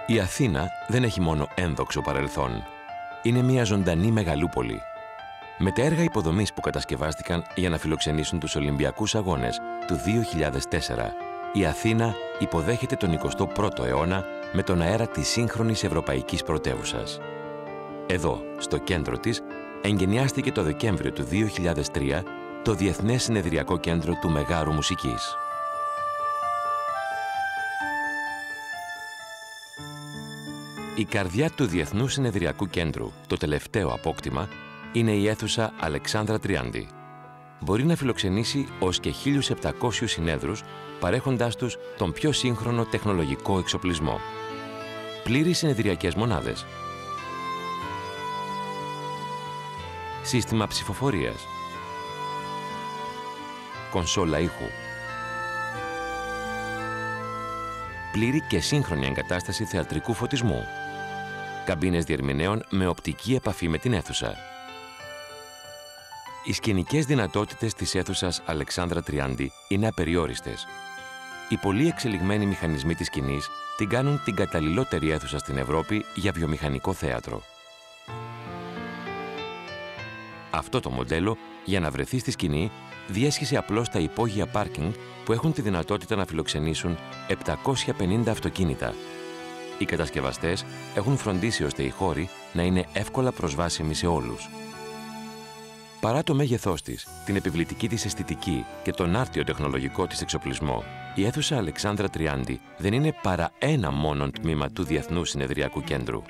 Η Αθήνα δεν έχει μόνο ένδοξο παρελθόν. Είναι μια ζωντανή μεγαλούπολη. Με τα έργα υποδομής που κατασκευάστηκαν για να φιλοξενήσουν τους Ολυμπιακούς Αγώνες του 2004, η Αθήνα υποδέχεται τον 21ο αιώνα με τον αέρα της σύγχρονης ευρωπαϊκής πρωτεύουσας. Εδώ, στο κέντρο της, εγκαινιάστηκε το Δεκέμβριο του 2003 το Διεθνές Συνεδριακό Κέντρο του Μεγάρου Μουσικής. Η καρδιά του Διεθνού Συνεδριακού Κέντρου, το τελευταίο απόκτημα, είναι η αίθουσα Αλεξάνδρα Τριάντη. Μπορεί να φιλοξενήσει ως και 1.700 συνέδρους, παρέχοντάς τους τον πιο σύγχρονο τεχνολογικό εξοπλισμό. Πλήρεις συνεδριακές μονάδες. Σύστημα ψηφοφορίας. Κονσόλα ήχου. Πλήρη και σύγχρονη εγκατάσταση θεατρικού φωτισμού. Καμπίνες διερμηνέων με οπτική επαφή με την αίθουσα. Οι σκηνικές δυνατότητες της αίθουσας Αλεξάνδρα Τριάντη είναι απεριόριστες. Οι πολύ εξελιγμένοι μηχανισμοί της σκηνής την κάνουν την καταλληλότερη αίθουσα στην Ευρώπη για βιομηχανικό θέατρο. Αυτό το μοντέλο, για να βρεθεί στη σκηνή, διέσχισε απλώς τα υπόγεια πάρκινγκ που έχουν τη δυνατότητα να φιλοξενήσουν 750 αυτοκίνητα. Οι κατασκευαστές έχουν φροντίσει ώστε οι χώροι να είναι εύκολα προσβάσιμοι σε όλους. Παρά το μέγεθός της, την επιβλητική της αισθητική και τον άρτιο τεχνολογικό της εξοπλισμό, η αίθουσα Αλεξάνδρα Τριάντη δεν είναι παρά ένα μόνον τμήμα του Διεθνού Συνεδριακού Κέντρου.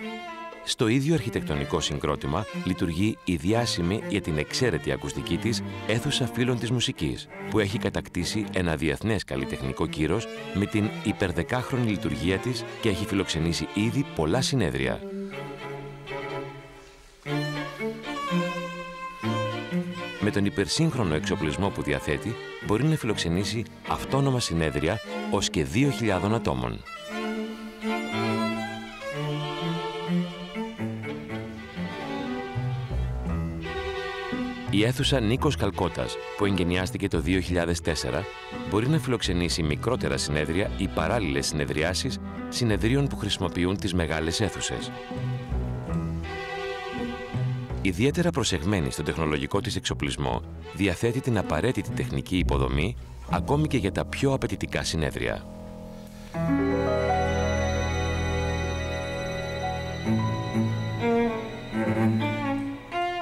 Στο ίδιο αρχιτεκτονικό συγκρότημα λειτουργεί η διάσημη για την εξαίρετη ακουστική της αίθουσα Φίλων της Μουσικής, που έχει κατακτήσει ένα διεθνές καλλιτεχνικό κύρος με την υπερδεκάχρονη λειτουργία της και έχει φιλοξενήσει ήδη πολλά συνέδρια. Με τον υπερσύγχρονο εξοπλισμό που διαθέτει, μπορεί να φιλοξενήσει αυτόνομα συνέδρια ως και 2.000 ατόμων. Η αίθουσα Νίκος Καλκώτας, που εγκαινιάστηκε το 2004, μπορεί να φιλοξενήσει μικρότερα συνέδρια ή παράλληλες συνεδριάσεις συνεδρίων που χρησιμοποιούν τις μεγάλες αίθουσες. Ιδιαίτερα προσεγμένη στο τεχνολογικό της εξοπλισμό, διαθέτει την απαραίτητη τεχνική υποδομή ακόμη και για τα πιο απαιτητικά συνέδρια.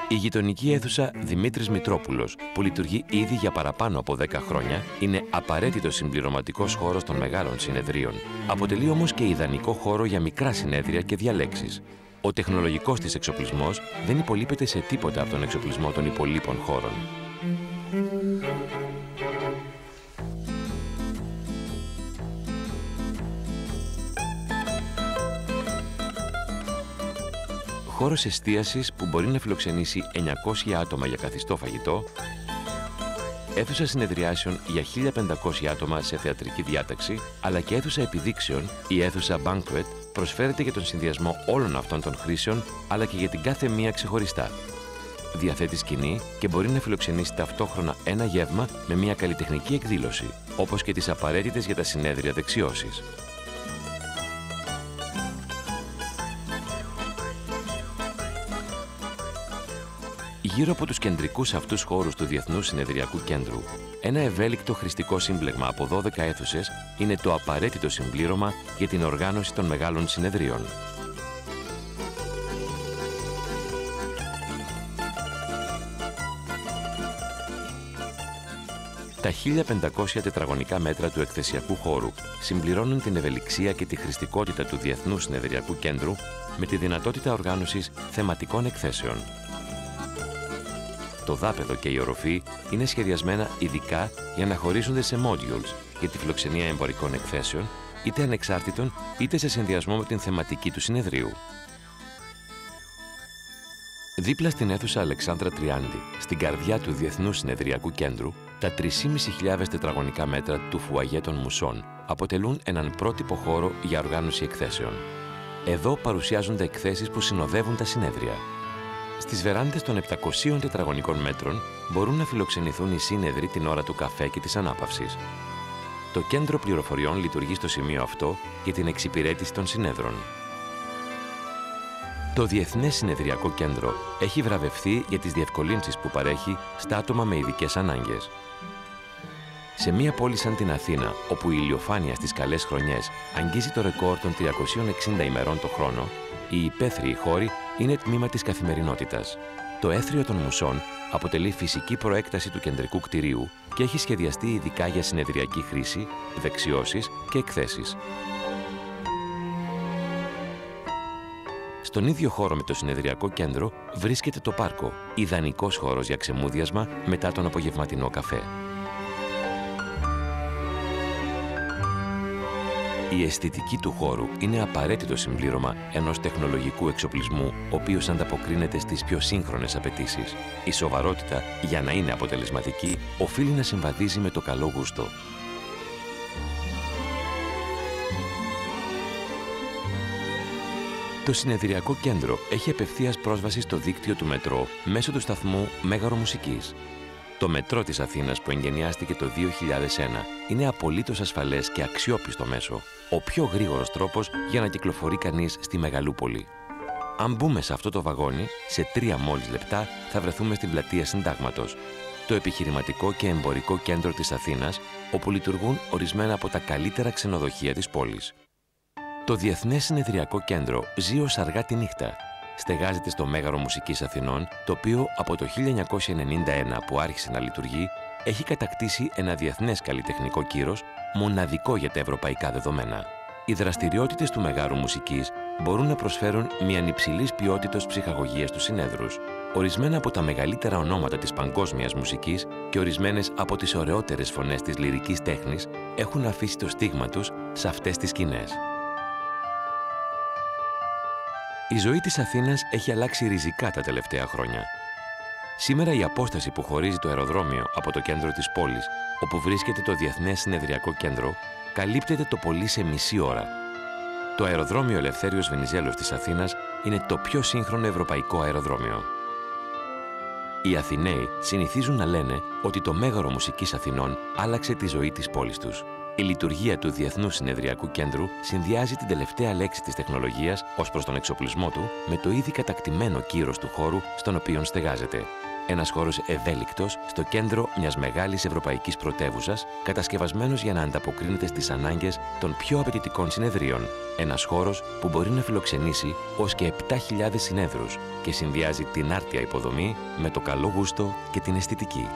Η γειτονική αίθουσα Δημήτρης Μητρόπουλος, που λειτουργεί ήδη για παραπάνω από 10 χρόνια, είναι απαραίτητο συμπληρωματικός χώρος των μεγάλων συνεδρίων. Αποτελεί όμως και ιδανικό χώρο για μικρά συνέδρια και διαλέξεις. Ο τεχνολογικός της εξοπλισμός δεν υπολείπεται σε τίποτα από τον εξοπλισμό των υπολείπων χώρων. Χώρος εστίασης που μπορεί να φιλοξενήσει 900 άτομα για καθιστό φαγητό, αίθουσα συνεδριάσεων για 1.500 άτομα σε θεατρική διάταξη, αλλά και αίθουσα επιδείξεων, η αίθουσα Banquet προσφέρεται για τον συνδυασμό όλων αυτών των χρήσεων, αλλά και για την κάθε μία ξεχωριστά. Διαθέτει σκηνή και μπορεί να φιλοξενήσει ταυτόχρονα ένα γεύμα με μια καλλιτεχνική εκδήλωση, όπως και τις απαραίτητες για τα συνέδρια δεξιώσεις. Γύρω από τους κεντρικούς αυτούς χώρους του Διεθνού Συνεδριακού Κέντρου, ένα ευέλικτο χρηστικό σύμπλεγμα από 12 αίθουσες είναι το απαραίτητο συμπλήρωμα για την οργάνωση των μεγάλων συνεδρίων. Τα 1.500 τετραγωνικά μέτρα του εκθεσιακού χώρου συμπληρώνουν την ευελιξία και τη χρηστικότητα του Διεθνού Συνεδριακού Κέντρου με τη δυνατότητα οργάνωσης θεματικών εκθέσεων. Το δάπεδο και η οροφή είναι σχεδιασμένα ειδικά για να χωρίζονται σε modules για τη φιλοξενία εμπορικών εκθέσεων, είτε ανεξάρτητων είτε σε συνδυασμό με την θεματική του συνεδρίου. Δίπλα στην αίθουσα Αλεξάνδρα Τριάντη, στην καρδιά του Διεθνού Συνεδριακού Κέντρου, τα 3.500 τετραγωνικά μέτρα του φουαγέ των Μουσών αποτελούν έναν πρότυπο χώρο για οργάνωση εκθέσεων. Εδώ παρουσιάζονται εκθέσεις που συνοδεύουν τα συνέδρια. Στις βεράντες των 700 τετραγωνικών μέτρων μπορούν να φιλοξενηθούν οι σύνεδροι την ώρα του καφέ και της ανάπαυσης. Το κέντρο πληροφοριών λειτουργεί στο σημείο αυτό για την εξυπηρέτηση των συνέδρων. Το Διεθνές Συνεδριακό Κέντρο έχει βραβευθεί για τις διευκολύνσεις που παρέχει στα άτομα με ειδικές ανάγκες. Σε μια πόλη σαν την Αθήνα, όπου η ηλιοφάνεια στις καλές χρονιές αγγίζει το ρεκόρ των 360 ημερών το χρόνο, οι υπαίθριοι χώροι είναι τμήμα της καθημερινότητας. Το Έθριο των Μουσών αποτελεί φυσική προέκταση του κεντρικού κτηρίου και έχει σχεδιαστεί ειδικά για συνεδριακή χρήση, δεξιώσεις και εκθέσεις. Στον ίδιο χώρο με το συνεδριακό κέντρο βρίσκεται το πάρκο, ιδανικός χώρος για ξεμούδιασμα μετά τον απογευματινό καφέ. Η αισθητική του χώρου είναι απαραίτητο συμπλήρωμα ενός τεχνολογικού εξοπλισμού, ο οποίος ανταποκρίνεται στις πιο σύγχρονες απαιτήσεις. Η σοβαρότητα, για να είναι αποτελεσματική, οφείλει να συμβαδίζει με το καλό γούστο. Το συνεδριακό κέντρο έχει απευθείας πρόσβαση στο δίκτυο του μετρό μέσω του σταθμού Μέγαρο Μουσικής. Το μετρό της Αθήνας που εγκαινιάστηκε το 2001 είναι απολύτως ασφαλές και αξιόπιστο μέσο, ο πιο γρήγορος τρόπος για να κυκλοφορεί κανείς στη Μεγαλούπολη. Αν μπούμε σε αυτό το βαγόνι, σε 3 μόλις λεπτά θα βρεθούμε στην πλατεία Συντάγματος, το επιχειρηματικό και εμπορικό κέντρο της Αθήνας, όπου λειτουργούν ορισμένα από τα καλύτερα ξενοδοχεία της πόλης. Το Διεθνές Συνεδριακό Κέντρο ζει ως αργά τη νύχτα. Στεγάζεται στο Μέγαρο Μουσικής Αθηνών, το οποίο από το 1991 που άρχισε να λειτουργεί, έχει κατακτήσει ένα διεθνές καλλιτεχνικό κύρος, μοναδικό για τα ευρωπαϊκά δεδομένα. Οι δραστηριότητες του Μεγάρου Μουσικής μπορούν να προσφέρουν μια υψηλής ποιότητας ψυχαγωγία στους συνέδρους. Ορισμένα από τα μεγαλύτερα ονόματα της παγκόσμιας μουσικής και ορισμένες από τις ωραιότερες φωνές της λυρικής τέχνης έχουν αφήσει το στίγμα τους σε αυτές τις σκηνές. Η ζωή της Αθήνας έχει αλλάξει ριζικά τα τελευταία χρόνια. Σήμερα η απόσταση που χωρίζει το αεροδρόμιο από το κέντρο της πόλης, όπου βρίσκεται το Διεθνές Συνεδριακό Κέντρο, καλύπτεται το πολύ σε μισή ώρα. Το αεροδρόμιο Ελευθέριος Βενιζέλος της Αθήνας είναι το πιο σύγχρονο ευρωπαϊκό αεροδρόμιο. Οι Αθηναίοι συνηθίζουν να λένε ότι το Μέγαρο Μουσικής Αθηνών άλλαξε τη ζωή της πόλης τους. Η λειτουργία του Διεθνούς Συνεδριακού Κέντρου συνδυάζει την τελευταία λέξη της τεχνολογίας ως προς τον εξοπλισμό του με το ήδη κατακτημένο κύρος του χώρου στον οποίο στεγάζεται. Ένας χώρος ευέλικτος στο κέντρο μιας μεγάλης ευρωπαϊκής πρωτεύουσας, κατασκευασμένος για να ανταποκρίνεται στις ανάγκες των πιο απαιτητικών συνεδρίων. Ένας χώρος που μπορεί να φιλοξενήσει ως και 7.000 συνέδρους και συνδυάζει την άρτια υποδομή με το καλό γούστο και την αισθητική.